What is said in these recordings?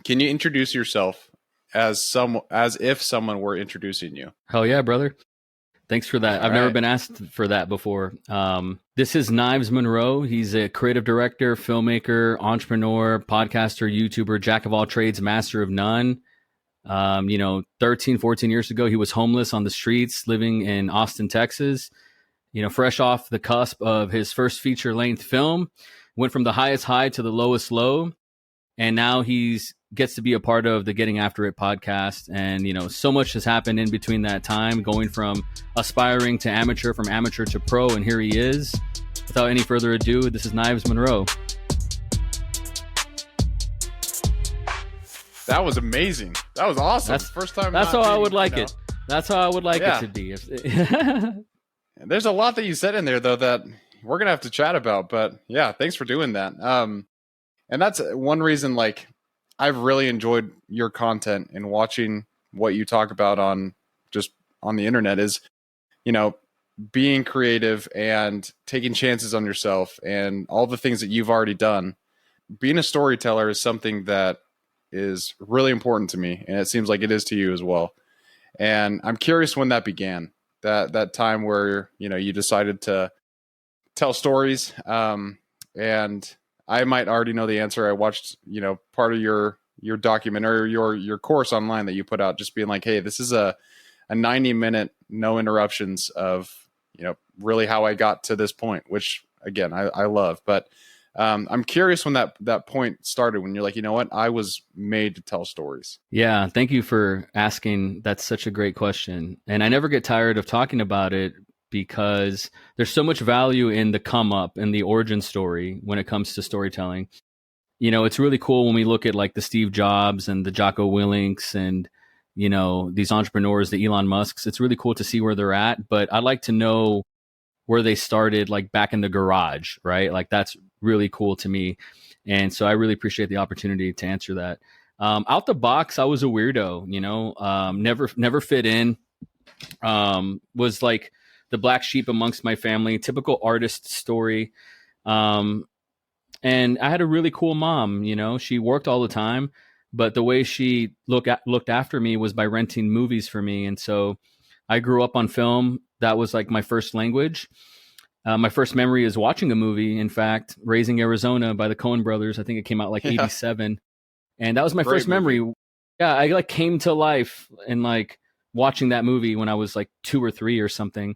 Can you introduce yourself as if someone were introducing you? Hell yeah, brother. Thanks for that. I've never been asked for that before. This is Knives Monroe. He's a creative director, filmmaker, entrepreneur, podcaster, YouTuber, jack of all trades, master of none. 13, 14 years ago, he was homeless on the streets, living in Austin, Texas. Fresh off the cusp of his first feature-length film, went from the highest high to the lowest low. And now he's gets to be a part of the Getting After It podcast. And, so much has happened in between that time, going from aspiring to amateur, from amateur to pro. And here he is. Without any further ado, this is Knives Monroe. That was amazing. That was awesome. First time. That's how I would like it. That's how I would like it to be. There's a lot that you said in there, though, that we're going to have to chat about. But yeah, thanks for doing that. And that's one reason, like, I've really enjoyed your content and watching what you talk about on the internet is, being creative and taking chances on yourself and all the things that you've already done. Being a storyteller is something that is really important to me, and it seems like it is to you as well. And I'm curious when that began, that time where, you decided to tell stories. And I might already know the answer. I watched, part of your documentary or your course online that you put out, just being like, hey, this is a 90-minute, no interruptions of, really how I got to this point, which again, I love. But I'm curious when that point started, when you're like, you know what, I was made to tell stories. Yeah. Thank you for asking. That's such a great question. And I never get tired of talking about it, because there's so much value in the come up and the origin story when it comes to storytelling. It's really cool when we look at like the Steve Jobs and the Jocko Willinks and, these entrepreneurs, the Elon Musks. It's really cool to see where they're at, but I'd like to know where they started, like back in the garage, right? Like that's really cool to me. And so I really appreciate the opportunity to answer that. Out the box, I was a weirdo, never fit in, was like the black sheep amongst my family, typical artist story. And I had a really cool mom, she worked all the time, but the way she looked after me was by renting movies for me. And so I grew up on film. That was like my first language. My first memory is watching a movie, in fact, Raising Arizona by the Coen brothers. I think it came out like 87. And that was my first memory. Yeah, I like came to life and like watching that movie when I was like 2 or 3 or something.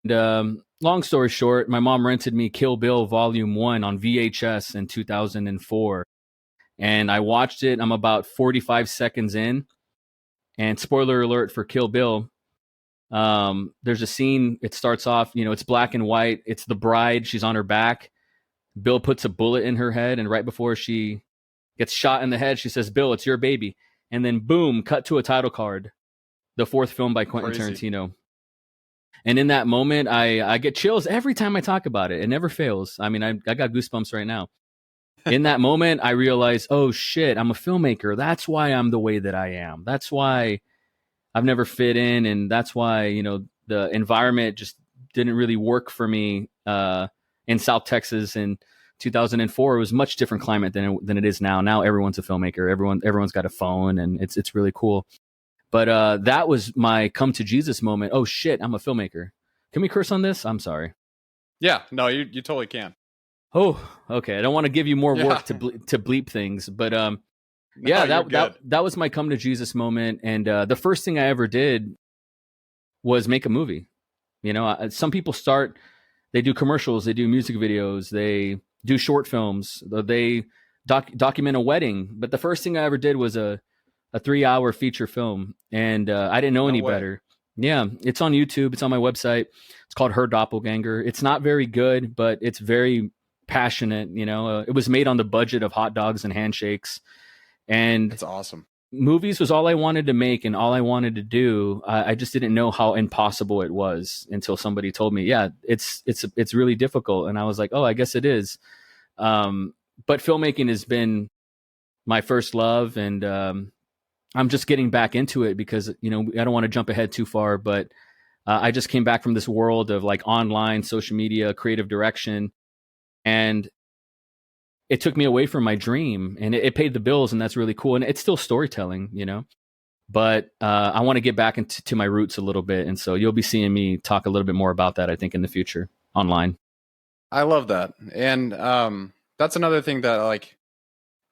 And long story short, my mom rented me Kill Bill Volume 1 on VHS in 2004. And I watched it. I'm about 45 seconds in. And spoiler alert for Kill Bill. There's a scene. It starts off, it's black and white. It's the bride. She's on her back. Bill puts a bullet in her head. And right before she gets shot in the head, she says, "Bill, it's your baby." And then boom, cut to a title card. The 4th film by Quentin Tarantino. And in that moment, I get chills every time I talk about it. It never fails. I mean, I got goosebumps right now. In that moment, I realized, oh shit, I'm a filmmaker. That's why I'm the way that I am. That's why I've never fit in. And that's why, the environment just didn't really work for me in South Texas in 2004. It was a much different climate than it is now. Now everyone's a filmmaker. Everyone's got a phone, and it's really cool. But that was my come to Jesus moment. Oh shit, I'm a filmmaker. Can we curse on this? I'm sorry. Yeah, no, you totally can. Oh, okay. I don't want to give you more work to bleep things, but that was my come to Jesus moment. And the first thing I ever did was make a movie. Some people they do commercials, they do music videos, they do short films, they document a wedding. But the first thing I ever did was a 3-hour feature film, and I didn't know any better. Yeah, it's on YouTube. It's on my website. It's called Her Doppelganger. It's not very good, but it's very passionate. It was made on the budget of hot dogs and handshakes, and that's awesome. Movies was all I wanted to make and all I wanted to do. I just didn't know how impossible it was until somebody told me, yeah, it's really difficult. And I was like, oh, I guess it is. But filmmaking has been my first love, and I'm just getting back into it because, I don't want to jump ahead too far, but I just came back from this world of like online social media, creative direction. And it took me away from my dream, and it paid the bills, and that's really cool. And it's still storytelling, you know. But I want to get back into my roots a little bit, and so you'll be seeing me talk a little bit more about that, I think, in the future online. I love that. And that's another thing that like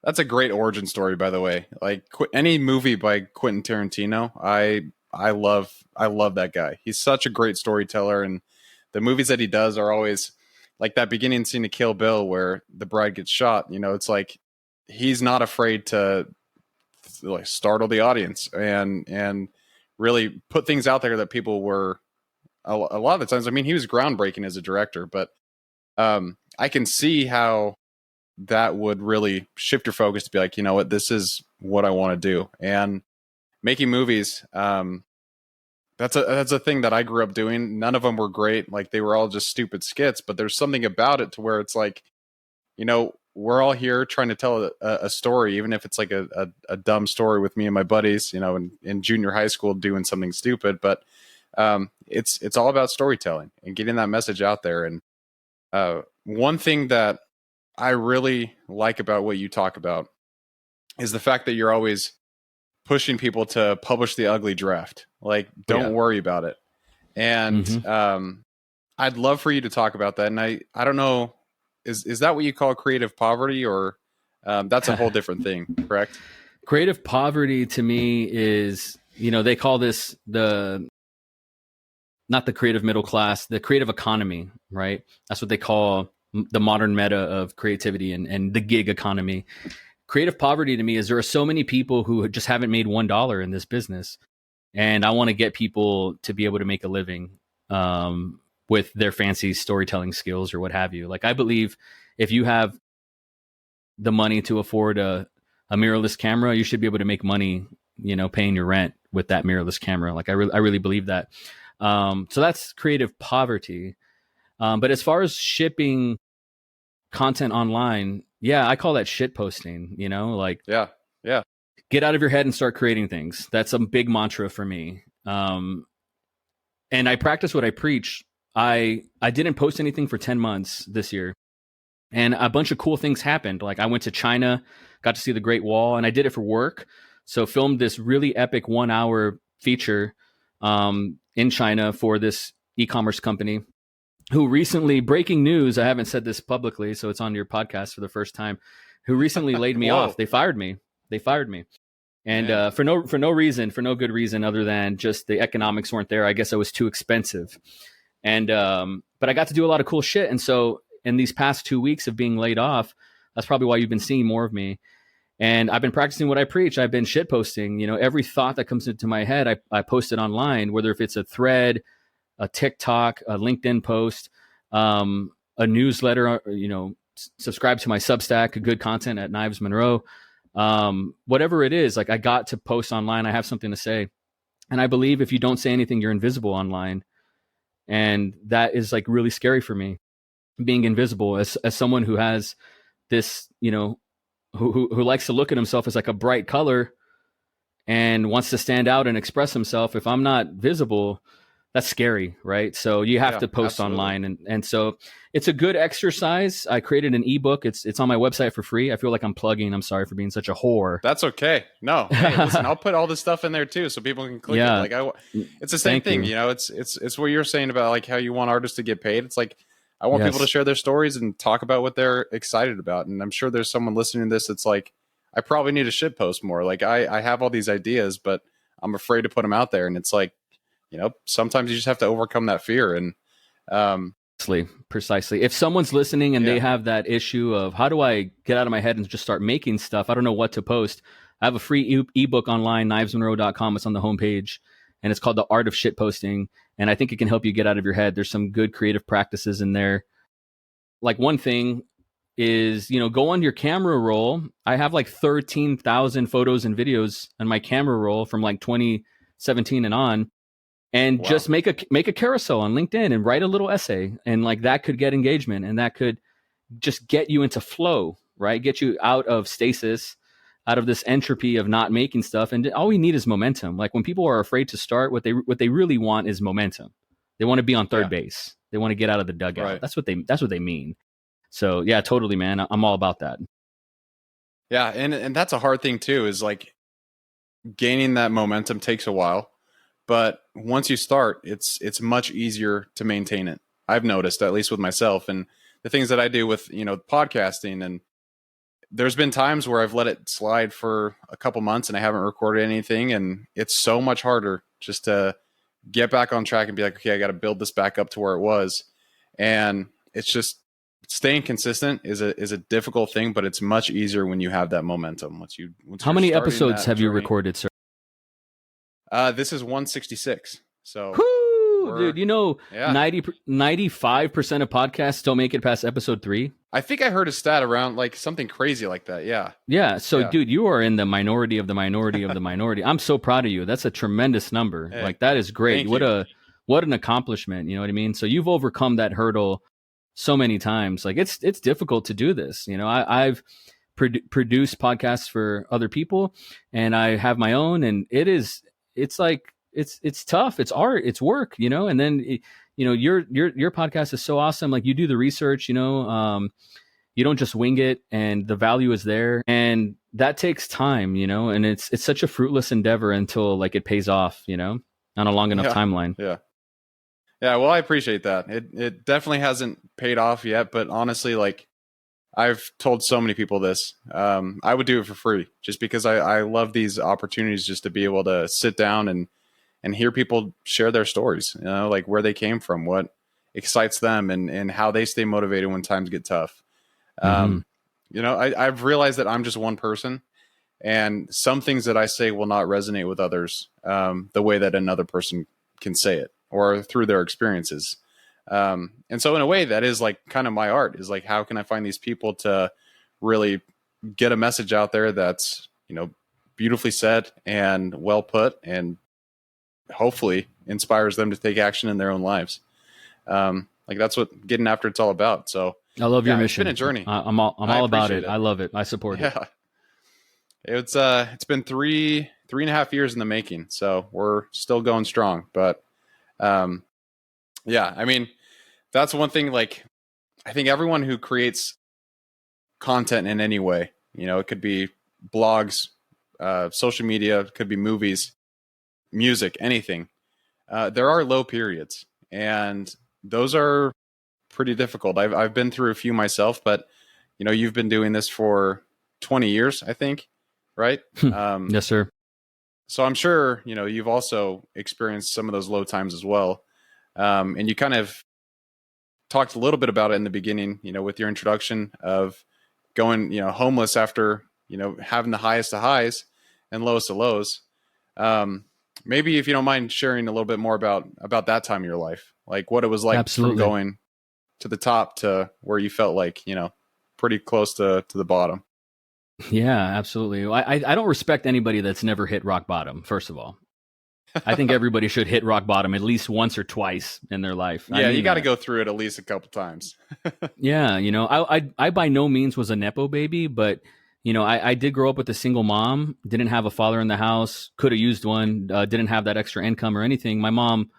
that's a great origin story, by the way. Like any movie by Quentin Tarantino, I love that guy. He's such a great storyteller, and the movies that he does are always like that beginning scene of Kill Bill where the bride gets shot. You know, it's like he's not afraid to like startle the audience and really put things out there that people were a lot of the times. I mean, he was groundbreaking as a director, but I can see how that would really shift your focus to be like, you know what, this is what I want to do. And making movies, that's a thing that I grew up doing. None of them were great. Like they were all just stupid skits, but there's something about it to where it's like, you know, we're all here trying to tell a story, even if it's like a dumb story with me and my buddies, you know, in junior high school doing something stupid. But it's all about storytelling and getting that message out there. And one thing that I really like about what you talk about is the fact that you're always pushing people to publish the ugly draft. Like, don't worry about it. And I'd love for you to talk about that. And I don't know, is that what you call creative poverty, or that's a whole different thing, correct? Creative poverty to me is, you know, they call this not the creative middle class, the creative economy, right? That's what they call the modern meta of creativity and the gig economy. Creative poverty to me is there are so many people who just haven't made $1 in this business. And I want to get people to be able to make a living with their fancy storytelling skills or what have you. Like I believe if you have the money to afford a mirrorless camera, you should be able to make money, you know, paying your rent with that mirrorless camera. Like I really believe that. So that's creative poverty. But as far as shipping content online, yeah, I call that shit posting, you know, like, yeah, get out of your head and start creating things. That's a big mantra for me. And I practice what I preach. I didn't post anything for 10 months this year, and a bunch of cool things happened. Like I went to China, got to see the Great Wall, and I did it for work. So filmed this really epic 1 hour feature in China for this e-commerce company who recently, breaking news, I haven't said this publicly, so it's on your podcast for the first time, who recently laid me off. They fired me. And for no reason, for no good reason other than just the economics weren't there. I guess I was too expensive. And but I got to do a lot of cool shit. And so in these past 2 weeks of being laid off, that's probably why you've been seeing more of me. And I've been practicing what I preach. I've been shit posting. You know, every thought that comes into my head, I post it online, whether if it's a thread, a TikTok, a LinkedIn post, a newsletter, you know, subscribe to my Substack, a good content at Knives Monroe. Whatever it is, like I got to post online. I have something to say. And I believe if you don't say anything, you're invisible online. And that is like really scary for me, being invisible as someone who has this, you know, who likes to look at himself as like a bright color and wants to stand out and express himself. If I'm not visible, that's scary, right? So you have to post online. And so it's a good exercise. I created an ebook. It's on my website for free. I feel like I'm plugging. I'm sorry for being such a whore. That's okay. No, hey, listen, I'll put all this stuff in there too, so people can click it. Like it's the same thing. You know, it's what you're saying about like how you want artists to get paid. It's like, I want people to share their stories and talk about what they're excited about. And I'm sure there's someone listening to this that's like, I probably need to shit post more. Like I have all these ideas, but I'm afraid to put them out there. And it's like, you know, sometimes you just have to overcome that fear. And precisely. If someone's listening and they have that issue of how do I get out of my head and just start making stuff, I don't know what to post. I have a free ebook online, knivesmonroe.com. It's on the homepage, and it's called The Art of Shit Posting. And I think it can help you get out of your head. There's some good creative practices in there. Like one thing is, you know, go on your camera roll. I have like 13,000 photos and videos on my camera roll from like 2017 and on. And just make a carousel on LinkedIn and write a little essay, and like that could get engagement, and that could just get you into flow, right? Get you out of stasis, out of this entropy of not making stuff. And all we need is momentum. Like when people are afraid to start, what they really want is momentum. They want to be on third base. They want to get out of the dugout. Right. That's what they mean. So yeah, totally, man. I'm all about that. Yeah, and that's a hard thing too, is like gaining that momentum takes a while, but once you start, it's much easier to maintain it. I've noticed, at least with myself and the things that I do with, podcasting. And there's been times where I've let it slide for a couple months and I haven't recorded anything, and it's so much harder just to get back on track and be like, okay, I got to build this back up to where it was. And it's just staying consistent is a difficult thing, but it's much easier when you have that momentum. Once How you're many starting episodes that have you journey. recorded, sir? This is 166. So Whoo, dude, yeah, 95% of podcasts don't make it past episode 3. I think I heard a stat around like something crazy like that. Yeah. Yeah. So, Yeah. dude, you are in the minority of the minority of the minority. I'm so proud of you. That's a tremendous number. Hey, like, that is great. thank you. What an accomplishment. You know what I mean? So you've overcome that hurdle so many times. Like, it's difficult to do this. I've produced podcasts for other people, and I have my own, and it's tough. It's art. It's work. And then your podcast is so awesome. Like, you do the research. You don't just wing it, and the value is there, and that takes time. And it's such a fruitless endeavor until like it pays off. On a long enough timeline. Yeah. Yeah, well, I appreciate that. It definitely hasn't paid off yet, but honestly, like, I've told so many people this. I would do it for free just because I love these opportunities, just to be able to sit down and hear people share their stories, like where they came from, what excites them, and how they stay motivated when times get tough. I've realized that I'm just one person, and some things that I say will not resonate with others the way that another person can say it, or through their experiences. And so in a way, that is like kind of my art, is like, how can I find these people to really get a message out there that's, beautifully said and well put, and hopefully inspires them to take action in their own lives. Like, that's what getting after it's all about. So I love your mission. It's been a journey. I'm all about it. I love it. I support it. It's been 3.5 years in the making, so we're still going strong. But I mean, that's one thing. Like, I think everyone who creates content in any way, it could be blogs, social media, it could be movies, music, anything. There are low periods, and those are pretty difficult. I've been through a few myself, but you've been doing this for 20 years, I think, right? Yes, sir. So I'm sure, you've also experienced some of those low times as well. And you kind of talked a little bit about it in the beginning, with your introduction of going, homeless after, having the highest of highs and lowest of lows. Maybe if you don't mind sharing a little bit more about that time of your life, like what it was like. Absolutely. From going to the top to where you felt like, pretty close to the bottom. Yeah, absolutely. I don't respect anybody that's never hit rock bottom, first of all. I think everybody should hit rock bottom at least once or twice in their life. Yeah, you got to go through it at least a couple times. Yeah, I by no means was a Nepo baby, but I did grow up with a single mom, didn't have a father in the house, could have used one, didn't have that extra income or anything. My mom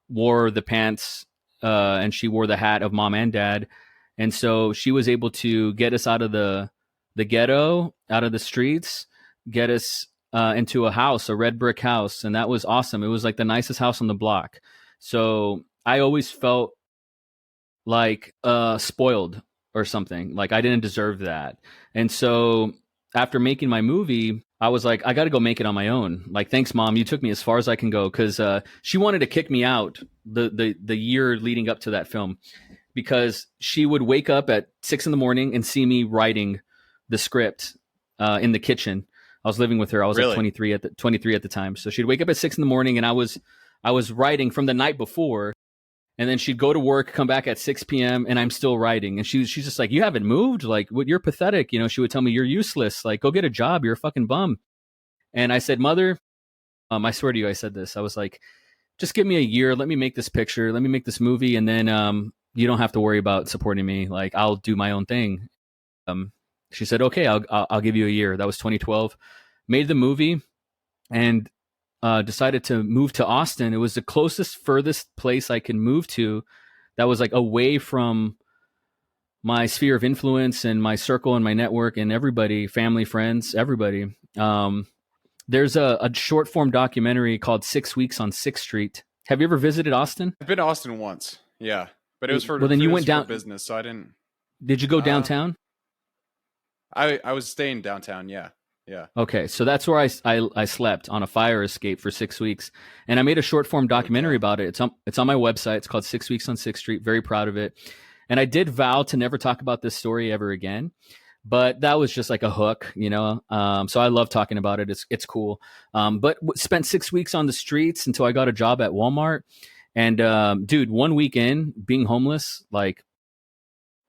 wore the pants and she wore the hat of mom and dad. And so she was able to get us out of the ghetto, out of the streets, get us into a house, a red brick house. And that was awesome. It was like the nicest house on the block. So I always felt like spoiled or something. Like I didn't deserve that. And so after making my movie, I was like, I got to go make it on my own. Like, thanks, Mom. You took me as far as I can go, because she wanted to kick me out the year leading up to that film, because she would wake up at 6 a.m. and see me writing the script in the kitchen. I was living with her. I was Really? like 23 at the time. So she'd wake up at 6 a.m. and I was writing from the night before. And then she'd go to work, come back at 6 p.m. and I'm still writing. And she's just like, you haven't moved? Like, you're pathetic. She would tell me, you're useless. Like, go get a job. You're a fucking bum. And I said, Mother, I swear to you, I said this. I was like, just give me a year. Let me make this picture. Let me make this movie. And then you don't have to worry about supporting me. Like, I'll do my own thing. She said, okay, I'll give you a year. That was 2012. Made the movie and decided to move to Austin. It was the furthest place I could move to that was like away from my sphere of influence and my circle and my network and everybody, family, friends, everybody. There's a short form documentary called 6 Weeks on 6th Street. Have you ever visited Austin? I've been to Austin once. Yeah, but it was Well, then you went down. for business, so I didn't. Did you go Uh, downtown? I was staying downtown. Yeah, yeah. Okay, so that's where I slept on a fire escape for 6 weeks, and I made a short form documentary about it. It's on my website. It's called 6 Weeks on 6th Street. Very proud of it, and I did vow to never talk about this story ever again. But that was just like a hook, you know. So I love talking about it. It's cool. But spent 6 weeks on the streets until I got a job at Walmart. And dude, 1 week in being homeless, like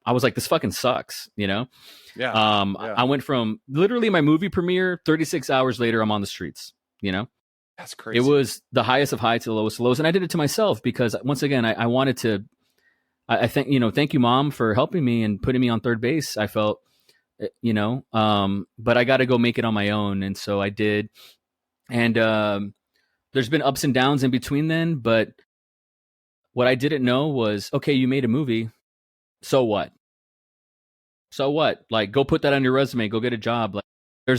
I was like, this fucking sucks, you know. Yeah, I went from literally my movie premiere, 36 hours later, I'm on the streets, you know. that's crazy. It was the highest of highs to the lowest of lows, and I did it to myself because once again, I wanted to. I think, you know, thank you, Mom, for helping me and putting me on third base. I felt, you know, but I got to go make it on my own, and so I did. And there's been ups and downs in between then, but what I didn't know was, okay, you made a movie, so what? So what? Like, go put that on your resume, go get a job. Like,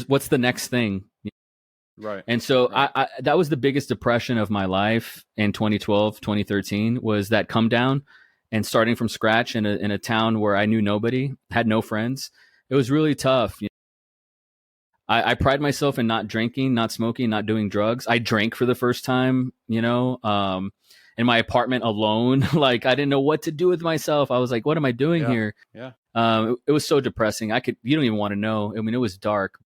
what's the next thing? Right. And so Right. I that was the biggest depression of my life in 2012, 2013 was that come down and starting from scratch in a town where I knew nobody, had no friends. It was really tough. You know, I pride myself in not drinking, not smoking, not doing drugs. I drank for the first time, you know, in my apartment alone. Like, I didn't know what to do with myself. I was like, what am I doing Yeah. here? Yeah. It was so depressing. You don't even want to know. I mean, it was dark.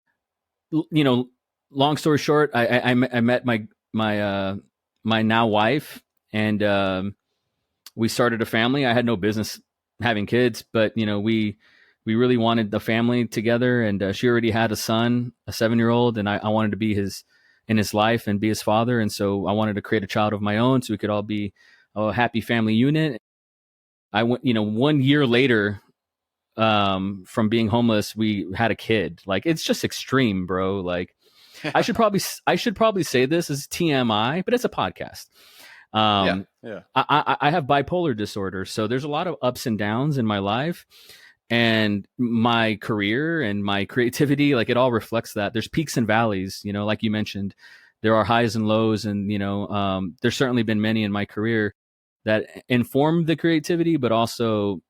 You know, long story short, I met my now wife, and we started a family. I had no business having kids, but you know, we really wanted the family together, and she already had a son, a 7-year-old, and I wanted to be in his life and be his father, and so I wanted to create a child of my own so we could all be a happy family unit. I went, you know, 1 year later, from being homeless, we had a kid. Like, it's just extreme, bro. Like, I should probably say this as TMI, but it's a podcast. Yeah. I have bipolar disorder, so there's a lot of ups and downs in my life, and my career and my creativity, like, it all reflects that. There's peaks and valleys, you know, like you mentioned, there are highs and lows, and you know, there's certainly been many in my career that inform the creativity, but also,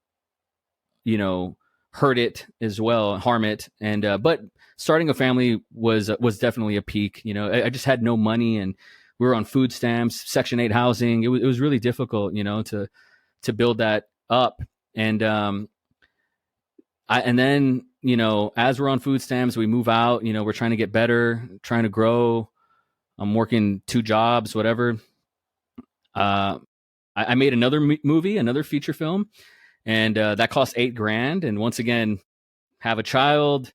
you know, hurt it as well, harm it. And but starting a family was definitely a peak. You know, I just had no money, and we were on food stamps, Section 8 housing. It was really difficult, you know, to build that up. And and then, you know, as we're on food stamps, we move out. You know, we're trying to get better, trying to grow. I'm working 2 jobs, whatever. I made another movie, another feature film, and that cost $8,000. And once again, have a child.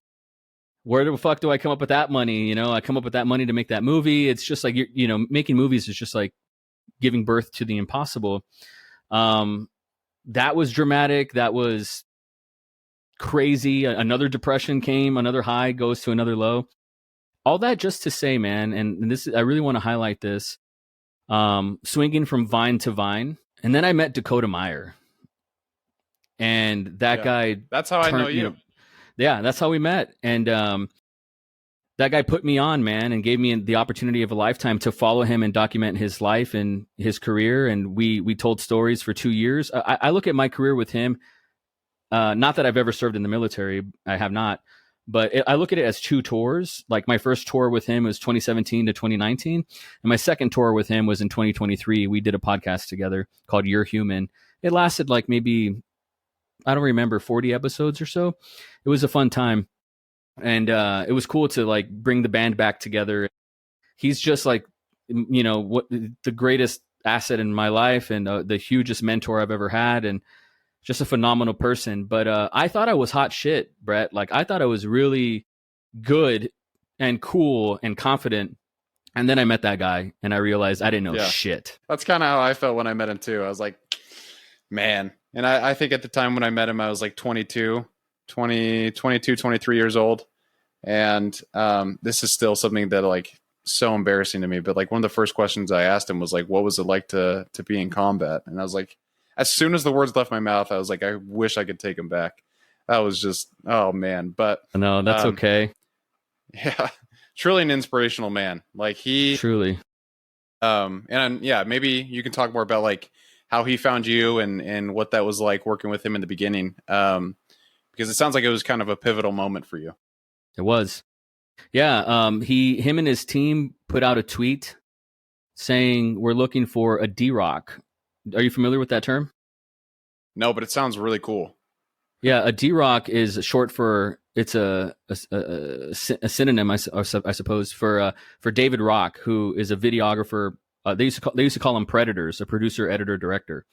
Where the fuck do I come up with that money? You know, I come up with that money to make that movie. It's just like, you know, making movies is just like giving birth to the impossible. That was dramatic. That was crazy. Another depression came, another high goes to another low. All that just to say, man, and this, I really want to highlight this, swinging from vine to vine. And then I met Dakota Meyer. And that guy, that's how I know you. You know, yeah, that's how we met. And that guy put me on, man, and gave me the opportunity of a lifetime to follow him and document his life and his career. And we told stories for 2 years. I look at my career with him, not that I've ever served in the military. I have not. But I look at it as 2 tours. Like, my first tour with him was 2017 to 2019. And my second tour with him was in 2023. We did a podcast together called You're Human. It lasted like maybe, I don't remember, 40 episodes or so. It was a fun time. And it was cool to like bring the band back together. He's just like, you know, what the greatest asset in my life, and the hugest mentor I've ever had, and just a phenomenal person. But I thought I was hot shit, Brett. Like, I thought I was really good and cool and confident. And then I met that guy, and I realized I didn't know shit. That's kind of how I felt when I met him too. I was like, man. And I think at the time when I met him, I was like 22, 23 years old. And this is still something that, like, so embarrassing to me. But like, one of the first questions I asked him was like, what was it like to be in combat? And I was like, as soon as the words left my mouth, I was like, I wish I could take him back. That was just, oh man. But No, that's um, okay. yeah, truly an inspirational man. Like he, Truly. and yeah, maybe you can talk more about like how he found you and what that was like working with him in the beginning. Because it sounds like it was kind of a pivotal moment for you. It was. Yeah, him and his team put out a tweet saying we're looking for a D-Rock. Are you familiar with that term? No, but it sounds really cool. Yeah, a D-Rock is short for it's a synonym, I suppose, for David Rock, who is a videographer. They used to call him Predators, a producer, editor, director,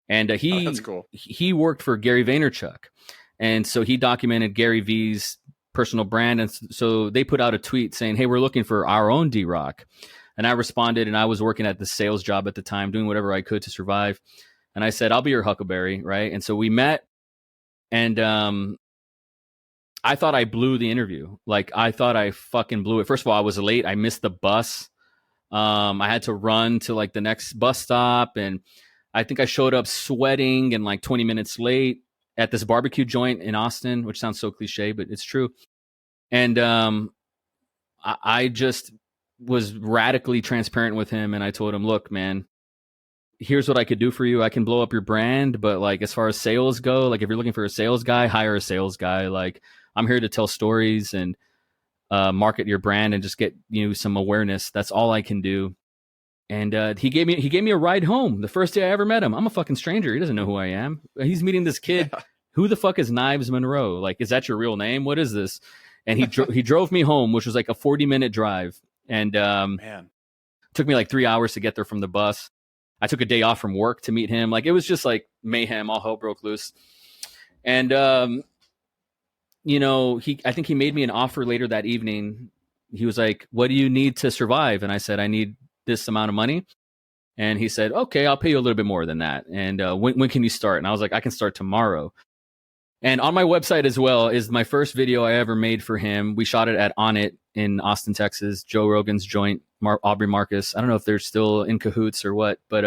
and Oh, that's cool. he worked for Gary Vaynerchuk, and so he documented Gary V's personal brand, and so they put out a tweet saying, "Hey, we're looking for our own D-Rock," and I responded, and I was working at the sales job at the time, doing whatever I could to survive, and I said, "I'll be your Huckleberry," right? And so we met. And I thought I blew the interview. Like, I thought I fucking blew it. First of all, I was late. I missed the bus. I had to run to like the next bus stop. And I think I showed up sweating and like 20 minutes late at this barbecue joint in Austin, which sounds so cliche, but it's true. And I just was radically transparent with him. And I told him, look, man, here's what I could do for you. I can blow up your brand, but like as far as sales go, like if you're looking for a sales guy, hire a sales guy. Like I'm here to tell stories and market your brand and just get you some awareness. That's all I can do. And he gave me a ride home the first day I ever met him. I'm a fucking stranger. He doesn't know who I am. He's meeting this kid. Yeah. Who the fuck is Knives Monroe? Like, is that your real name? What is this? And he drove me home, which was like a 40-minute drive, and Man. took me like 3 hours to get there from the bus. I took a day off from work to meet him. Like it was just like mayhem. All hell broke loose. And I think he made me an offer later that evening. He was like, "What do you need to survive?" And I said, "I need this amount of money." And he said, "Okay, I'll pay you a little bit more than that. And when can you start?" And I was like, "I can start tomorrow." And on my website as well is my first video I ever made for him. We shot it at On It in Austin, Texas, Joe Rogan's joint, Aubrey Marcus. I don't know if they're still in cahoots or what, but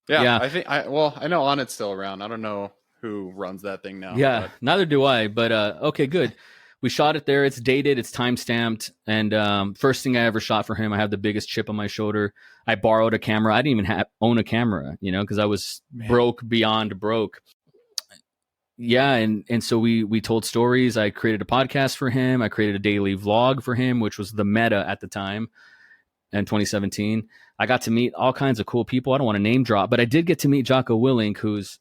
yeah. I know On It's still around. I don't know who runs that thing now. Yeah, but. neither do I. But okay, good. We shot it there. It's dated. It's time stamped. And first thing I ever shot for him, I have the biggest chip on my shoulder. I borrowed a camera. I didn't even own a camera, because I was broke beyond broke. Yeah, and so we told stories. I created a podcast for him. I created a daily vlog for him, which was the meta at the time in 2017. I got to meet all kinds of cool people. I don't want to name drop, but I did get to meet Jocko Willink, who's,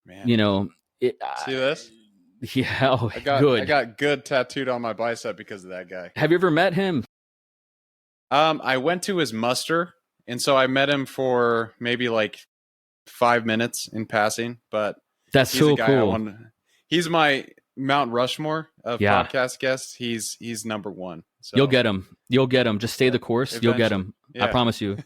Man. See this? Yeah, I got good tattooed on my bicep because of that guy. Have you ever met him? I went to his muster, and so I met him for maybe like 5 minutes in passing, but that's so cool. He's my Mount Rushmore of podcast guests. He's number one. So. You'll get him. Just stay the course. Eventually. You'll get him. Yeah. I promise you.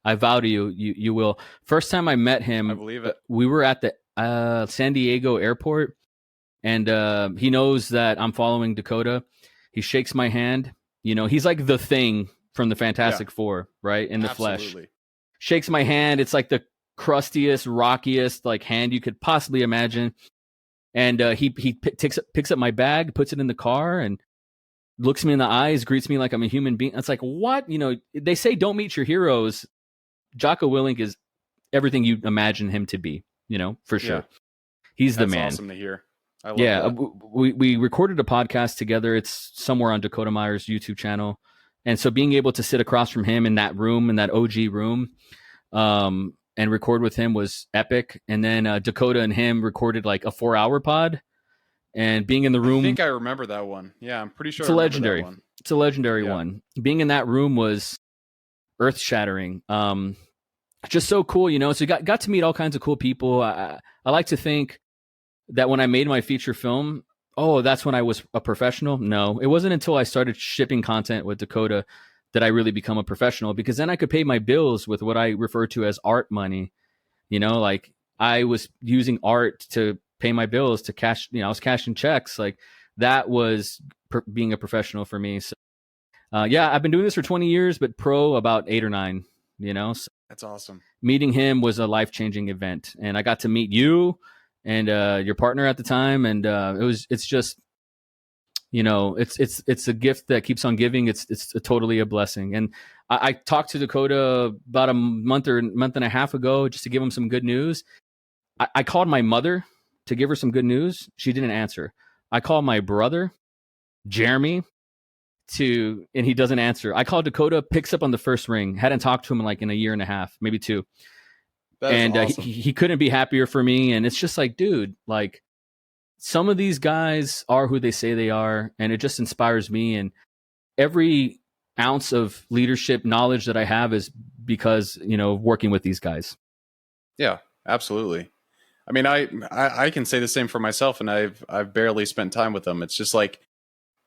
I vow to you, you will. First time I met him, I believe it. We were at the San Diego airport, and he knows that I'm following Dakota. He shakes my hand. He's like the Thing from the Fantastic Four, right? In the flesh. Shakes my hand. It's like the crustiest, rockiest like hand you could possibly imagine. And he picks up my bag, puts it in the car, and looks me in the eyes, greets me like I'm a human being. It's like, what? They say don't meet your heroes. Jocko Willink is everything you imagine him to be, for sure. Yeah. He's the man. That's awesome to hear. I love that. We recorded a podcast together. It's somewhere on Dakota Meyer's YouTube channel. And so being able to sit across from him in that room, in that OG room, and record with him was epic. And then Dakota and him recorded like a 4-hour pod. And being in the room, I think I remember that one. Yeah, I'm pretty sure it's a legendary. It's a legendary one. Being in that room was earth shattering. Just so cool, So you got to meet all kinds of cool people. I like to think that when I made my feature film, that's when I was a professional. No, it wasn't until I started shipping content with Dakota that I really become a professional, because then I could pay my bills with what I refer to as art money. Like I was using art to pay my bills, to cash, I was cashing checks. Like that was being a professional for me. So, I've been doing this for 20 years, but pro about 8 or 9, So that's awesome. Meeting him was a life-changing event. And I got to meet you and your partner at the time, and it's just, it's a gift that keeps on giving. It's totally a blessing. And I talked to Dakota about a month and a half ago just to give him some good news. I called my mother to give her some good news. She didn't answer. I called my brother, Jeremy, and he doesn't answer. I called Dakota, picks up on the first ring. Hadn't talked to him in a year and a half, maybe 2. That is And awesome. he couldn't be happier for me. And it's just like, dude, like, some of these guys are who they say they are, and it just inspires me. And every ounce of leadership knowledge that I have is because, working with these guys. Yeah, absolutely. I mean, I can say the same for myself, and I've barely spent time with them. It's just like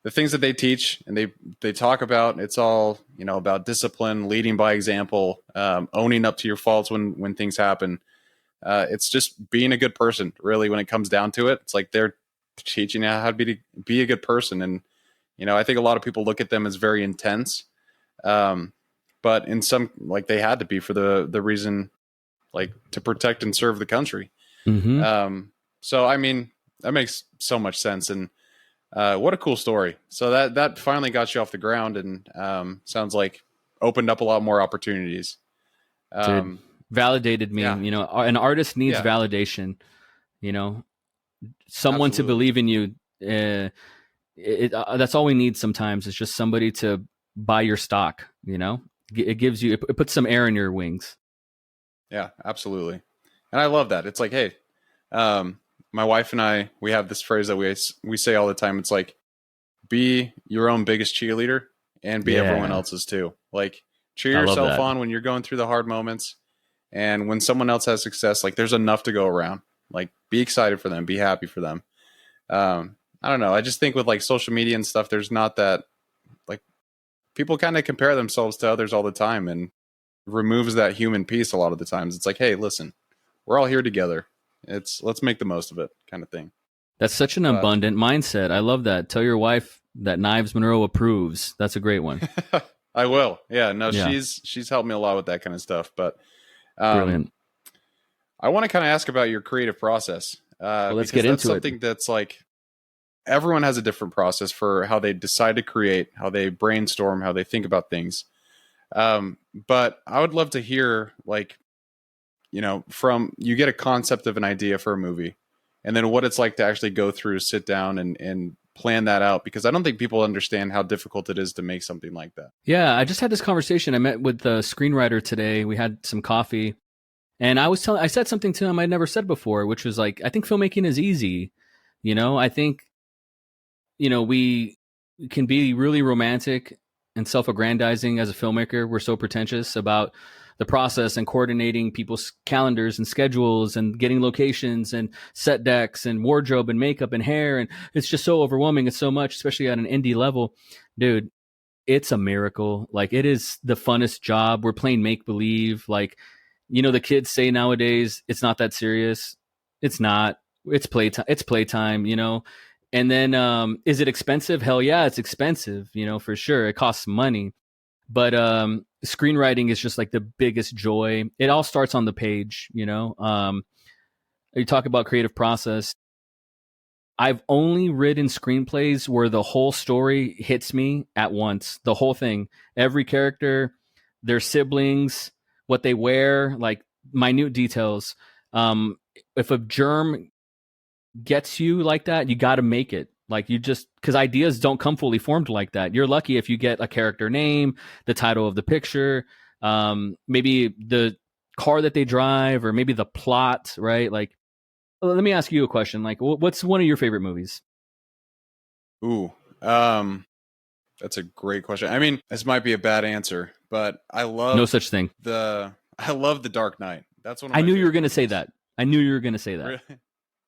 the things that they teach and they talk about. It's all, about discipline, leading by example, owning up to your faults when things happen. It's just being a good person, really, when it comes down to it. It's like they're teaching you how to be a good person. And, I think a lot of people look at them as very intense. But in some, like, they had to be for the reason, like, to protect and serve the country. Mm-hmm. So, I mean, that makes so much sense. And what a cool story. So that finally got you off the ground, and sounds like opened up a lot more opportunities. Dude, validated me. Yeah. An artist needs Yeah. validation. Someone Absolutely. to believe in you. That's all we need sometimes. It's just somebody to buy your stock. It gives you, it puts some air in your wings. Yeah, absolutely. And I love that. It's like, hey, my wife and I, we have this phrase that we say all the time. It's like, be your own biggest cheerleader and be everyone else's too. Like, cheer yourself on when you're going through the hard moments. And when someone else has success, like, there's enough to go around. Like, be excited for them, be happy for them. I don't know. I just think with like social media and stuff, there's not that, like, people kind of compare themselves to others all the time, and removes that human piece a lot of the times. It's like, hey, listen, we're all here together. Let's make the most of it, kind of thing. That's such an abundant mindset. I love that. Tell your wife that Knives Monroe approves. That's a great one. I will. Yeah, no, yeah. She's helped me a lot with that kind of stuff. But brilliant. I want to kind of ask about your creative process. Well, let's get into something that's like, everyone has a different process for how they decide to create, how they brainstorm, how they think about things. But I would love to hear, like, from you get a concept of an idea for a movie, and then what it's like to actually go through, sit down and plan that out, because I don't think people understand how difficult it is to make something like that. Yeah, I just had this conversation. I met with the screenwriter today. We had some coffee, and I said something to him I'd never said before, which was like, I think filmmaking is easy. I think, we can be really romantic and self-aggrandizing as a filmmaker. We're so pretentious about the process and coordinating people's calendars and schedules and getting locations and set decks and wardrobe and makeup and hair. And it's just so overwhelming. It's so much, especially at an indie level. Dude, it's a miracle. Like, it is the funnest job. We're playing make-believe. Like, the kids say nowadays, it's not that serious. It's not. It's playtime. It's playtime, And then, is it expensive? Hell yeah, it's expensive, for sure. It costs money. But screenwriting is just like the biggest joy. It all starts on the page, You talk about creative process. I've only written screenplays where the whole story hits me at once. The whole thing. Every character, their siblings, what they wear, like minute details. If a germ gets you like that, you got to make it. Like, because ideas don't come fully formed like that. You're lucky if you get a character name, the title of the picture, maybe the car that they drive, or maybe the plot, right? Like, let me ask you a question. Like, what's one of your favorite movies? Ooh, that's a great question. I mean, this might be a bad answer, but I love no such thing. I love The Dark Knight. That's one of my I knew you were going to say that. I knew you were going to say that.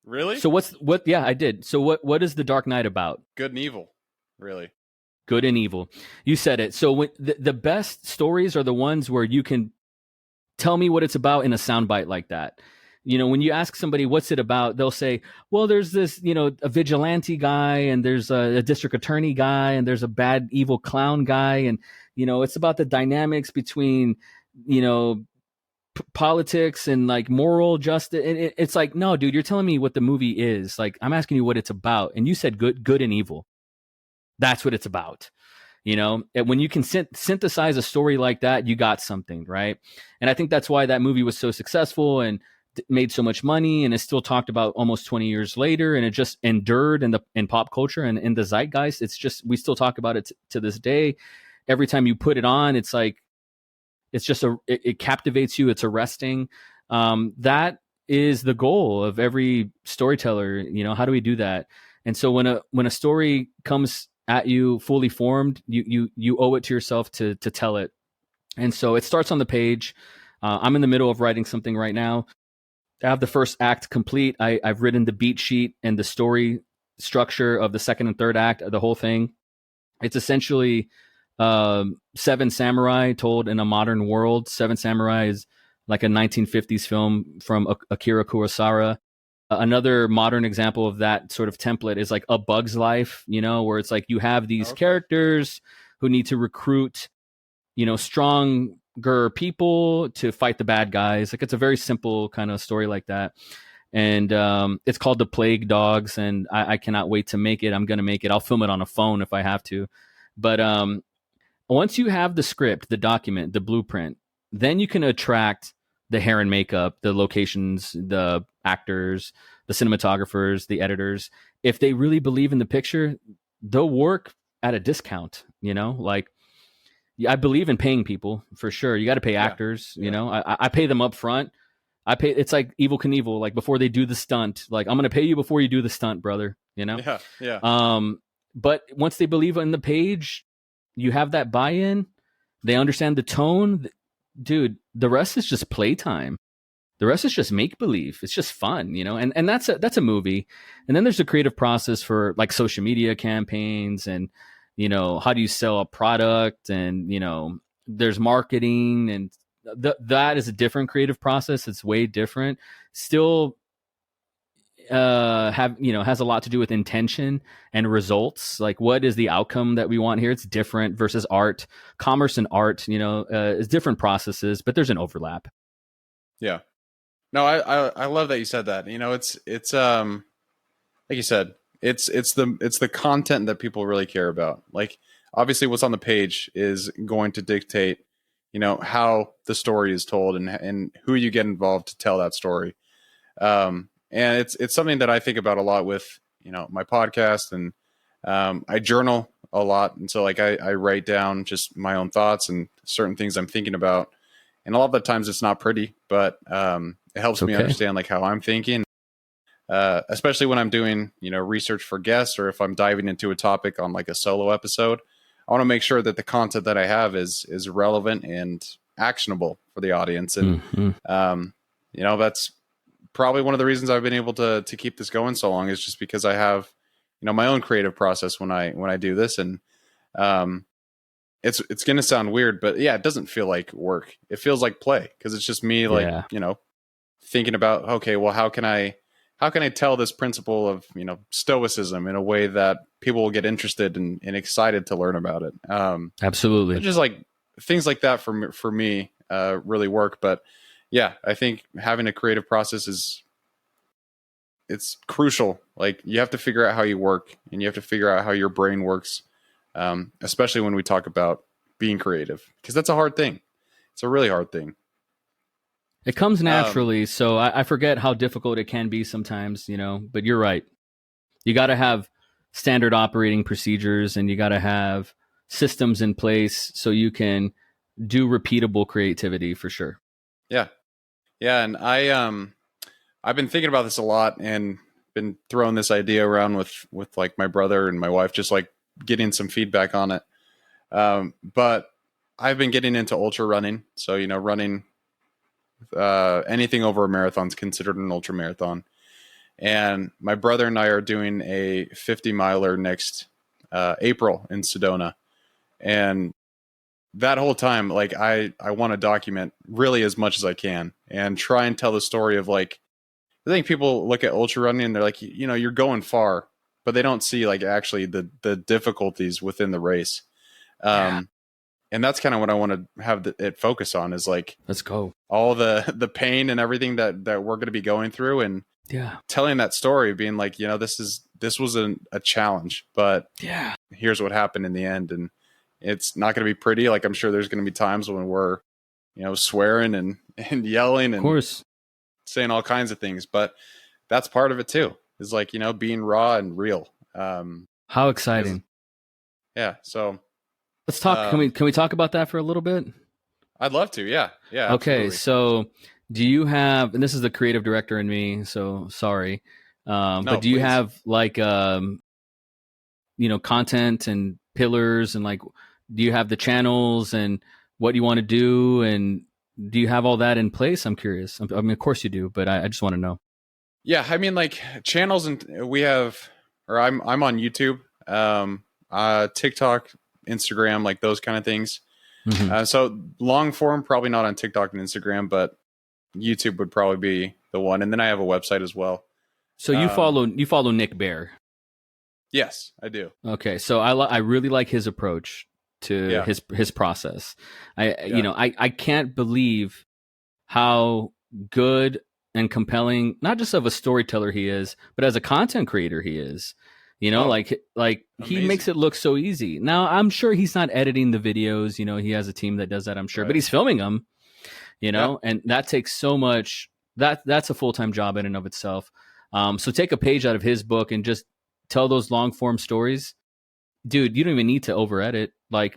Really? So yeah, I did. So what is The Dark Knight about? Good and evil. Really. Good and evil. You said it. So when the best stories are the ones where you can tell me what it's about in a soundbite like that. When you ask somebody what's it about, they'll say, well, there's this, a vigilante guy, and there's a district attorney guy, and there's a bad evil clown guy, and it's about the dynamics between, politics and like moral justice. And it's like, no, dude, you're telling me what the movie is. Like, I'm asking you what it's about. And you said good and evil. That's what it's about. You know, and when you can synthesize a story like that, you got something, right? And I think that's why that movie was so successful and made so much money, and is still talked about almost 20 years later, and it just endured in pop culture and in the zeitgeist. It's just, we still talk about it to this day. Every time you put it on, it's like, it's just it captivates you. It's arresting. That is the goal of every storyteller. You know, how do we do that? And so when a story comes at you fully formed, you owe it to yourself to tell it. And so it starts on the page. I'm in the middle of writing something right now. I have the first act complete. I've written the beat sheet and the story structure of the second and third act, the whole thing. It's essentially Seven Samurai told in a modern world. Seven Samurai is like a 1950s film from Akira Kurosawa. Another modern example of that sort of template is like A Bug's Life, you know, where it's like you have these characters who need to recruit, you know, stronger people to fight the bad guys. Like, it's a very simple kind of story like that. And it's called The Plague Dogs, and I cannot wait to make it. I'm going to make it. I'll film it on a phone if I have to. But once you have the script, the document, the blueprint, then you can attract the hair and makeup, the locations, the actors, the cinematographers, the editors. If they really believe in the picture, they'll work at a discount, you know? Like, I believe in paying people for sure. You got to pay actors, you know? I pay them up front. It's like Evel Knievel, like before they do the stunt, like, I'm going to pay you before you do the stunt, brother, you know? But once they believe in the page, you have that buy-in, they understand the tone, dude, the rest is just playtime. The rest is just make believe. It's just fun, you know. And that's a movie. And then there's the creative process for like social media campaigns, and, you know, how do you sell a product, and, you know, there's marketing, and that is a different creative process. It's way different. Still has a lot to do with intention and results. Like, what is the outcome that we want here? It's different versus art. Commerce and art, you know, is different processes, but there's an overlap. Yeah. No, I love that you said that. You know, it's like you said, it's the content that people really care about. Like, obviously what's on the page is going to dictate, you know, how the story is told, and who you get involved to tell that story. And it's something that I think about a lot with, you know, my podcast, and I journal a lot. And so like I write down just my own thoughts and certain things I'm thinking about. And a lot of the times it's not pretty, but it helps me understand like how I'm thinking, especially when I'm doing, you know, research for guests, or if I'm diving into a topic on like a solo episode. I want to make sure that the content that I have is relevant and actionable for the audience. And, you know, that's probably one of the reasons I've been able to keep this going so long, is just because I have, you know, my own creative process when I do this. And it's going to sound weird, but yeah, it doesn't feel like work. It feels like play, because it's just me, like, you know, thinking about, okay, well, how can I tell this principle of, you know, stoicism in a way that people will get interested and excited to learn about it. Absolutely. Just like things like that for me really work. But yeah, I think having a creative process it's crucial. Like, you have to figure out how you work, and you have to figure out how your brain works. Especially when we talk about being creative, because that's a hard thing. It's a really hard thing. It comes naturally. So I forget how difficult it can be sometimes, you know, but you're right. You got to have standard operating procedures, and you got to have systems in place so you can do repeatable creativity for sure. Yeah. Yeah. And I've been thinking about this a lot, and been throwing this idea around with like my brother and my wife, just like getting some feedback on it. But I've been getting into ultra running. So, you know, running anything over a marathon is considered an ultra marathon. And my brother and I are doing a 50 miler next April in Sedona. And that whole time, like, I want to document really as much as I can, and try and tell the story of, like, I think people look at ultra running and they're like, you know, you're going far, but they don't see like actually the difficulties within the race. and that's kind of what I want to have it focus on, is like, let's go. All the pain and everything that we're going to be going through, and Yeah. telling that story, being like, this was a challenge, but yeah, here's what happened in the end. And it's not going to be pretty. Like, I'm sure there's going to be times when we're, swearing and yelling of and course. saying all kinds of things, but that's part of it too, is like, being raw and real. How exciting. Yeah. So let's talk. Can we talk about that for a little bit? I'd love to. Yeah. Yeah. Okay. Absolutely. So do you have, and this is the creative director in me, so sorry. But do you please. have like, content and pillars, and like, do you have the channels and what you want to do? And do you have all that in place? I'm curious. I mean, of course you do, but I just want to know. Yeah. I mean, like, channels, and I'm on YouTube, TikTok, Instagram, like those kind of things. Mm-hmm. So long form, probably not on TikTok and Instagram, but YouTube would probably be the one. And then I have a website as well. So you follow Nick Bear. Yes, I do. Okay. So I really like his approach to his process. I can't believe how good and compelling, not just of a storyteller he is, but as a content creator he is. Like he makes it look so easy. Now, I'm sure he's not editing the videos. He has a team that does that, I'm sure, but he's filming them, and that takes so much. That's a full-time job in and of itself. So take a page out of his book and just tell those long form stories. Dude, you don't even need to over edit. Like,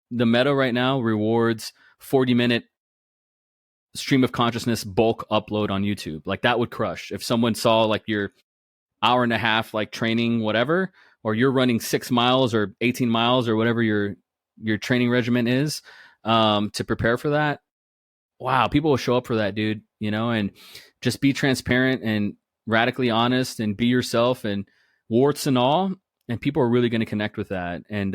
the meta right now rewards 40-minute stream of consciousness bulk upload on YouTube. Like, that would crush. If someone saw like your hour and a half, like training, whatever, or you're running 6 miles or 18 miles or whatever your training regimen is, to prepare for that. Wow. People will show up for that, dude, and just be transparent and radically honest and be yourself, and warts and all. And people are really going to connect with that. And,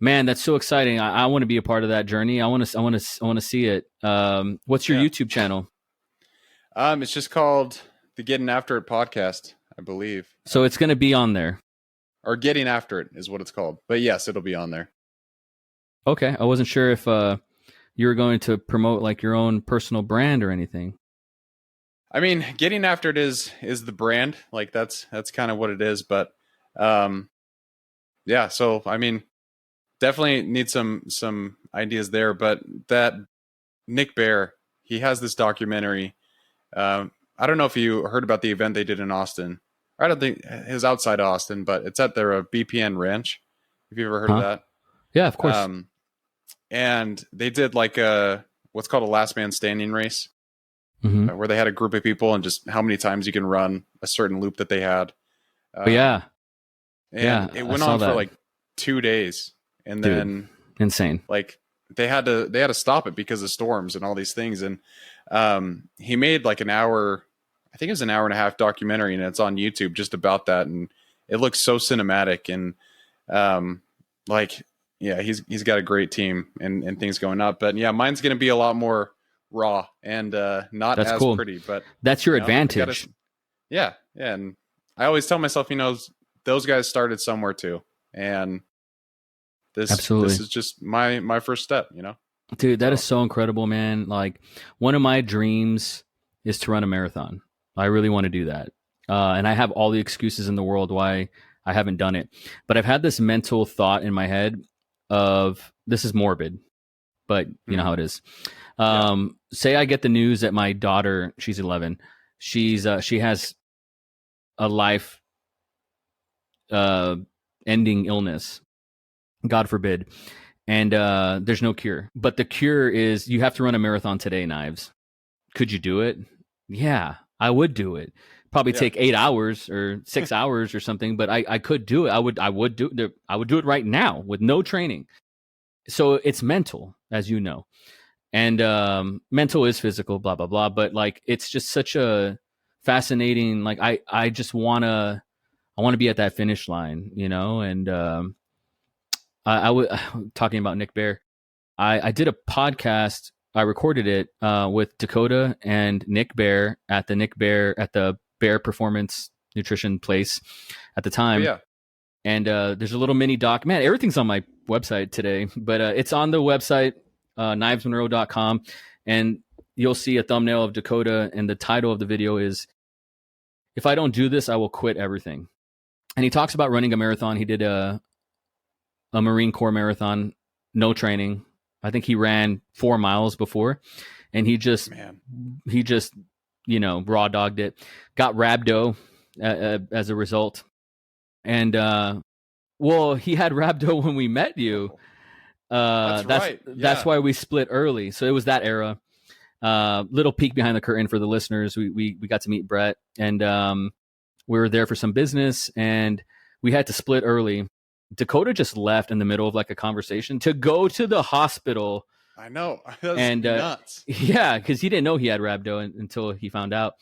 man, that's so exciting. I want to be a part of that journey. I want to see it. What's your YouTube channel? It's just called the Getting After It podcast, I believe. So it's going to be on there. Or Getting After It is what it's called. But yes, it'll be on there. Okay. I wasn't sure if you were going to promote like your own personal brand or anything. I mean, Getting After It is the brand. Like, that's kind of what it is. But yeah, so I mean, definitely need some ideas there. But that Nick Bear, he has this documentary. I don't know if you heard about the event they did in Austin. I don't think it was outside Austin, but it's at their BPN Ranch. Have you ever heard of that? Yeah, of course. And they did like what's called a last man standing race, mm-hmm. Where they had a group of people and just how many times you can run a certain loop that they had. And it went on for like 2 days, and Dude, then insane. Like, they had to stop it because of storms and all these things. And he made like an hour, I think it was an hour and a half documentary, and it's on YouTube just about that. And it looks so cinematic. And he's got a great team and things going up. But yeah, mine's going to be a lot more raw and not that's as cool. pretty. But that's your advantage. Yeah. And I always tell myself, those guys started somewhere too. And this is just my first step, Dude, that is so incredible, man. Like, one of my dreams is to run a marathon. I really want to do that. And I have all the excuses in the world why I haven't done it. But I've had this mental thought in my head of, this is morbid, but you know how it is. Say I get the news that my daughter, she's 11, she has a life ending illness, God forbid. And there's no cure. But the cure is you have to run a marathon today, Knives. Could you do it? Yeah, I would do it. Probably take 8 hours or 6 hours or something, but I could do it. I would do it right now with no training. So it's mental, as you know. And mental is physical, blah, blah, blah. But like, it's just such a fascinating, like, I just want to be at that finish line, and I was talking about Nick Bear. I did a podcast. I recorded it with Dakota and Nick Bear at the Bear Performance Nutrition place at the time. Oh, yeah. And there's a little mini doc. Man, everything's on my website today, but it's on the website, knivesmonroe.com. And you'll see a thumbnail of Dakota, and the title of the video is, "If I don't do this, I will quit everything." And he talks about running a marathon. He did a Marine Corps marathon, no training. I think he ran 4 miles before, and he just, raw dogged it, got rhabdo as a result. And well, he had rhabdo when we met you. That's right. That's why we split early. So it was that era. Little peek behind the curtain for the listeners. We got to meet Brett, and we were there for some business, and we had to split early. Dakota just left in the middle of like a conversation to go to the hospital. I know. That's nuts. Yeah, because he didn't know he had rhabdo until he found out.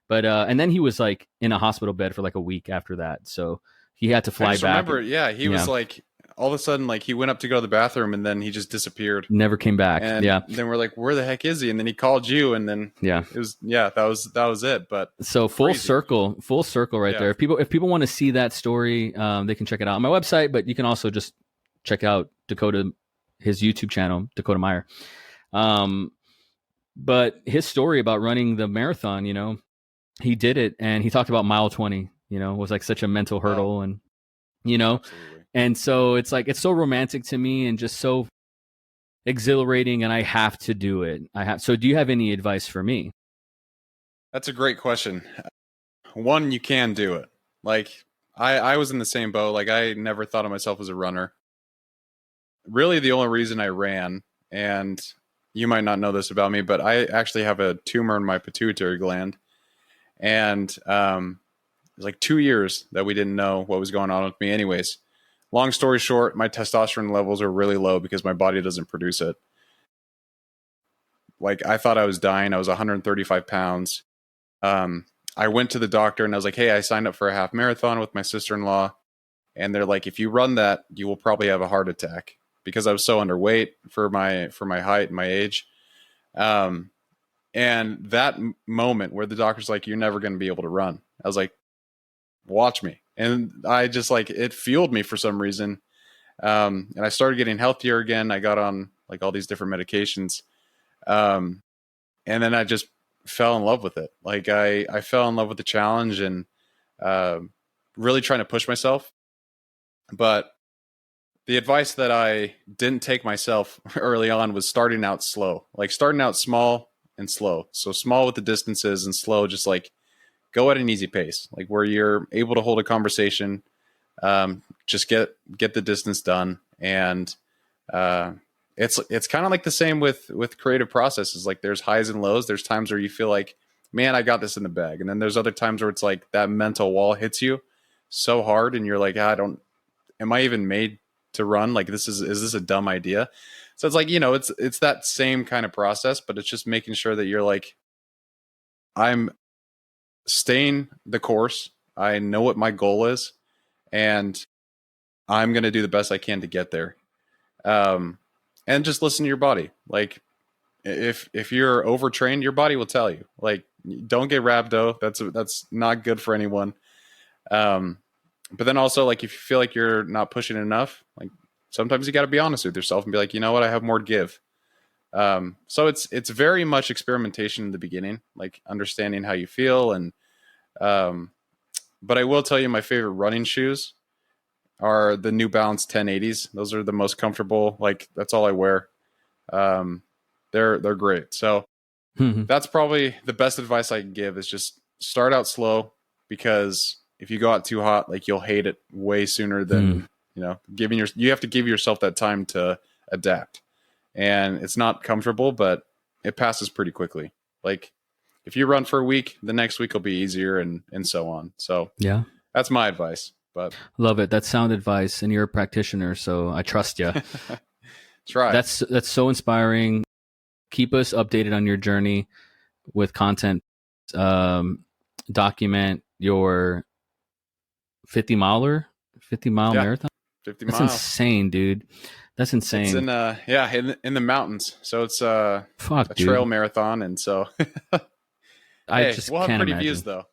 But and then he was like in a hospital bed for like a week after that. So he had to fly back. Remember, he was like, all of a sudden, like he went up to go to the bathroom, and then he just disappeared. Never came back. And then we're like, where the heck is he? And then he called you, and then it was that was it. But so full circle right there. If people want to see that story, they can check it out on my website, but you can also just check out Dakota, his YouTube channel, Dakota Meyer. But his story about running the marathon, he did it, and he talked about mile 20, was like such a mental hurdle, and absolutely. And so it's like, it's so romantic to me and just so exhilarating, and I have to do it. So do you have any advice for me? That's a great question. One, you can do it. Like I was in the same boat. Like I never thought of myself as a runner. Really the only reason I ran, and you might not know this about me, but I actually have a tumor in my pituitary gland. And it was like 2 years that we didn't know what was going on with me anyways. Long story short, my testosterone levels are really low because my body doesn't produce it. Like I thought I was dying. I was 135 pounds. I went to the doctor and I was like, hey, I signed up for a half marathon with my sister-in-law. And they're like, if you run that, you will probably have a heart attack, because I was so underweight for my height and my age. And that moment where the doctor's like, you're never going to be able to run, I was like, watch me. And I just like, it fueled me for some reason. And I started getting healthier again. I got on like all these different medications. And then I just fell in love with it. Like I fell in love with the challenge and really trying to push myself. But the advice that I didn't take myself early on was starting out slow, like starting out small and slow. So small with the distances and slow, just like go at an easy pace, like where you're able to hold a conversation, just get the distance done. And it's kind of like the same with creative processes. Like there's highs and lows. There's times where you feel like, man, I got this in the bag. And then there's other times where it's like that mental wall hits you so hard and you're like, am I even made to run? Like is this a dumb idea? So it's like, it's that same kind of process, but it's just making sure that you're like, I'm staying the course. I know what my goal is, and I'm going to do the best I can to get there. And just listen to your body. Like if you're overtrained, your body will tell you, like, don't get rhabdo. That's not good for anyone. But then also, like, if you feel like you're not pushing enough, like sometimes you got to be honest with yourself and be like, you know what, I have more to give. So it's very much experimentation in the beginning, like understanding how you feel. And, but I will tell you, my favorite running shoes are the New Balance 1080s. Those are the most comfortable. Like that's all I wear. They're great. So that's probably the best advice I can give is just start out slow, because if you go out too hot, like you'll hate it way sooner than, you have to give yourself that time to adapt. And it's not comfortable, but it passes pretty quickly. Like if you run for a week, the next week will be easier and so on. So yeah, that's my advice. But love it. That's sound advice, and you're a practitioner, so I trust you. Try. That's so inspiring. Keep us updated on your journey with content. Document your 50 mile marathon. 50 That's miles. insane, dude. That's insane. It's in the mountains. So it's a trail marathon, and so I just we'll have can't pretty imagine. views though.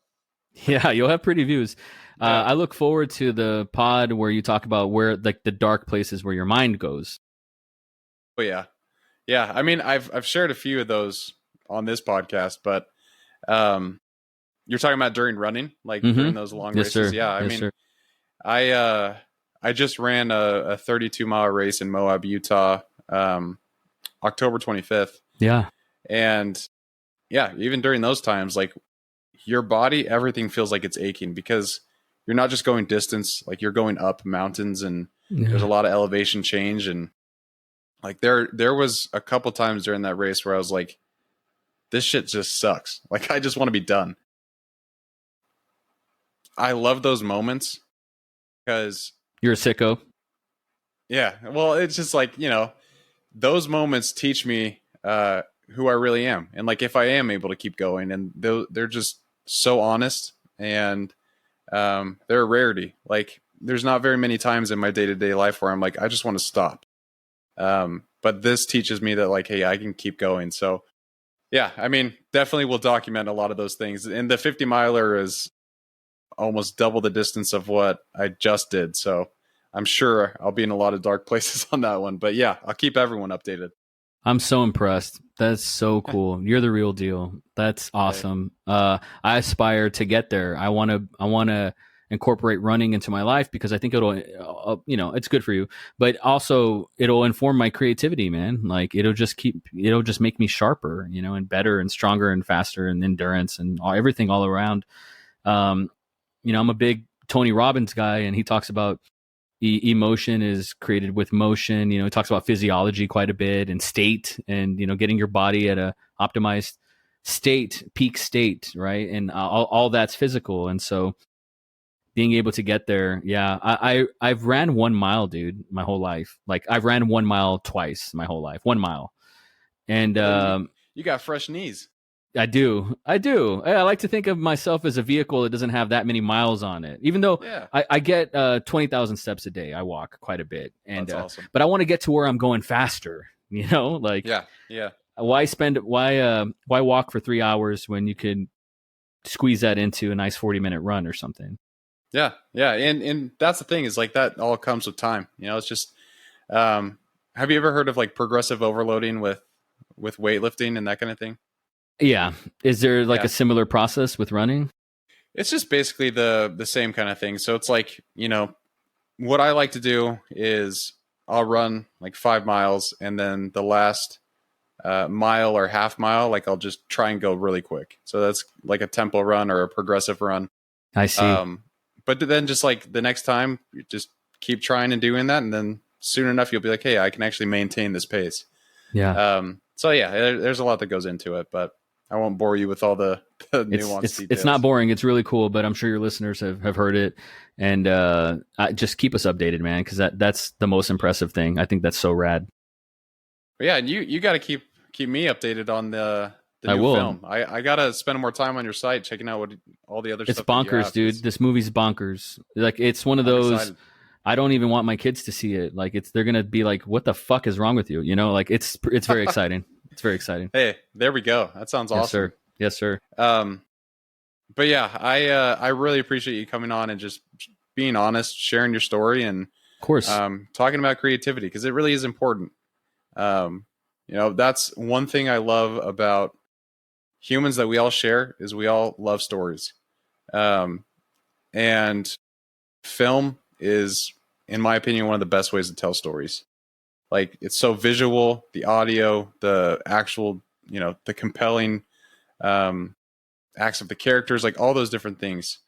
Yeah, you'll have pretty views. Yeah. I look forward to the pod where you talk about where like the dark places where your mind goes. But yeah. Yeah. I mean, I've shared a few of those on this podcast, but um, you're talking about during running, like during those long Yes, races. sir. Yeah. I Yes, mean, sir. I I just ran a 32-mile race in Moab, Utah, October 25th, Yeah. and yeah, even during those times, like your body, everything feels like it's aching because you're not just going distance, like you're going up mountains, and there's a Yeah. lot of elevation change, and like there was a couple times during that race where I was like, this shit just sucks. Like I just want to be done. I love those moments because You're a sicko. yeah, well, it's just like, those moments teach me who I really am, and like if I am able to keep going, and they're just so honest, and they're a rarity. Like there's not very many times in my day to day life where I'm like, I just want to stop. But this teaches me that like, hey, I can keep going. So yeah, I mean, definitely will document a lot of those things. And the 50 miler is almost double the distance of what I just did. So I'm sure I'll be in a lot of dark places on that one. But yeah, I'll keep everyone updated. I'm so impressed. That's so cool. You're the real deal. That's Hey, awesome. I aspire to get there. I want to incorporate running into my life because I think it's good for you, but also it'll inform my creativity, man. Like it'll just make me sharper, and better and stronger and faster and endurance and everything all around. Um, I'm a big Tony Robbins guy, and he talks about emotion is created with motion. He talks about physiology quite a bit and state, and getting your body at a optimized state, peak state, right? And all that's physical. And so being able to get there, yeah, I've ran 1 mile, dude, my whole life. Like I've ran 1 mile twice my whole life, 1 mile, and well, then you got fresh knees. I do. I do. I like to think of myself as a vehicle that doesn't have that many miles on it. Even though Yeah, I get 20,000 steps a day, I walk quite a bit, and that's awesome. but I want to get to where I'm going faster. Like Yeah, yeah, why walk for 3 hours when you could squeeze that into a nice 40-minute run or something? yeah, yeah. And that's the thing is like that all comes with time. It's just. Um, have you ever heard of like progressive overloading with weightlifting and that kind of thing? Yeah. Is there like Yeah, a similar process with running? it's just basically the same kind of thing. So it's like, what I like to do is I'll run like 5 miles, and then the last mile or half mile, like I'll just try and go really quick. So that's like a tempo run or a progressive run. I see. Um, but then just like the next time, you just keep trying and doing that, and then soon enough you'll be like, hey, I can actually maintain this pace. Yeah. So yeah, there's a lot that goes into it, but I won't bore you with all the nuanced details. It's not boring. It's really cool, but I'm sure your listeners have heard it, and just keep us updated, man, because that's the most impressive thing. I think that's so rad. But yeah, and you got to keep me updated on the I new will. film. I got to spend more time on your site checking out what all the other It's stuff that you bonkers, have, dude. This movie's bonkers. Like it's one of I'm those. excited. I don't even want my kids to see it. Like they're gonna be like, "What the fuck is wrong with you?" Like it's very exciting. It's very exciting. Hey, there we go. That sounds Yes, awesome. sir. Yes, sir. Um, but yeah, I really appreciate you coming on and just being honest, sharing your story, and Of course. talking about creativity because it really is important. That's one thing I love about humans that we all share is we all love stories. And film is, in my opinion, one of the best ways to tell stories. Like it's so visual, the audio, the actual, the compelling acts of the characters, like all those different things.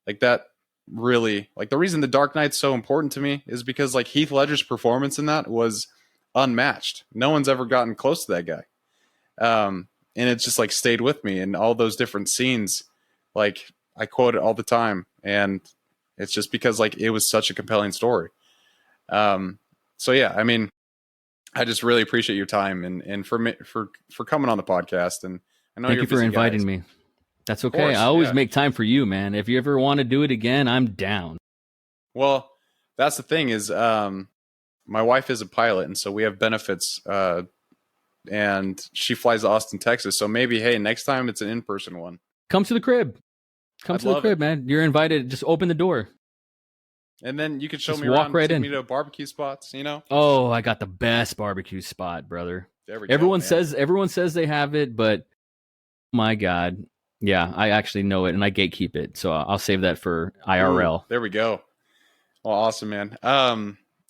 Like that really, like the reason The Dark Knight's so important to me is because like Heath Ledger's performance in that was unmatched. No one's ever gotten close to that guy. And it's just like stayed with me, and all those different scenes, like I quote it all the time, and it's just because like it was such a compelling story. So yeah, I mean, I just really appreciate your time and for coming on the podcast. And I know Thank you're you a for busy guy. inviting me. That's Of okay. I course, always yeah. make time for you, man. If you ever want to do it again, I'm down. Well, that's the thing is, my wife is a pilot, and so we have benefits. And she flies to Austin, Texas. So maybe, hey, next time it's an in-person one. Come to the crib. Come I'd to the love it. crib, man. You're invited. Just open the door. And then you could show Just me walk around, right take in. me to barbecue spots, Oh, I got the best barbecue spot, brother. There we go, man. Everyone says they have it, but my God, yeah, I actually know it and I gatekeep it. So I'll save that for IRL. Ooh, there we go. Well, awesome, man.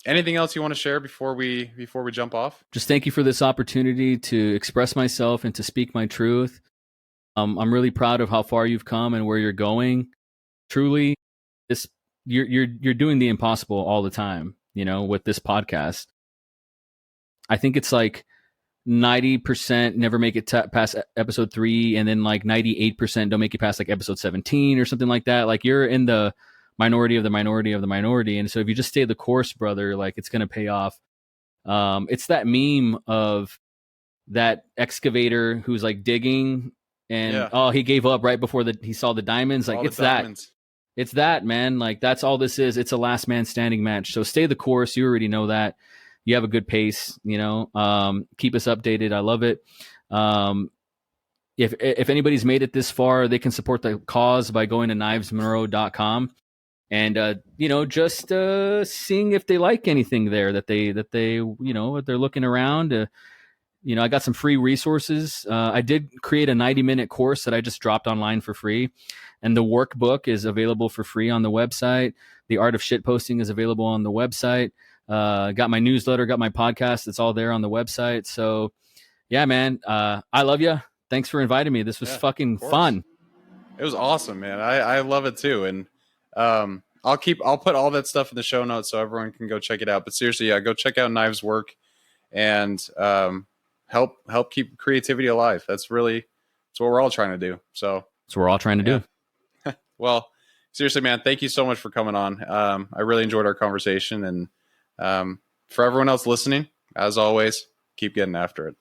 Anything else you want to share before we jump off? Just thank you for this opportunity to express myself and to speak my truth. I'm really proud of how far you've come and where you're going. Truly, this you're doing the impossible all the time. With this podcast, I think it's like 90% never make it past episode 3, and then like 98% don't make it past like episode 17 or something like that. Like you're in the minority of the minority of the minority, and so if you just stay the course, brother, like it's gonna pay off. It's that meme of that excavator who's like digging and he gave up right before he saw the diamonds. Like it's that, man. Like that's all this is. It's a last man standing match. So stay the course. You already know that. You have a good pace, keep us updated. I love it. If anybody's made it this far, they can support the cause by going to knivesmonroe.com and just seeing if they like anything there that they if they're looking around. I got some free resources. I did create a 90-minute course that I just dropped online for free. And the workbook is available for free on the website. The art of shitposting is available on the website. Got my newsletter, got my podcast. It's all there on the website. So yeah, man, I love you. Thanks for inviting me. This was fucking fun. It was awesome, man. I love it too. And I'll put all that stuff in the show notes so everyone can go check it out. But seriously, go check out Knives' work and help keep creativity alive. That's what we're all trying to do. So that's what we're all trying to do. Well, seriously, man, thank you so much for coming on. I really enjoyed our conversation, and for everyone else listening, as always, keep getting after it.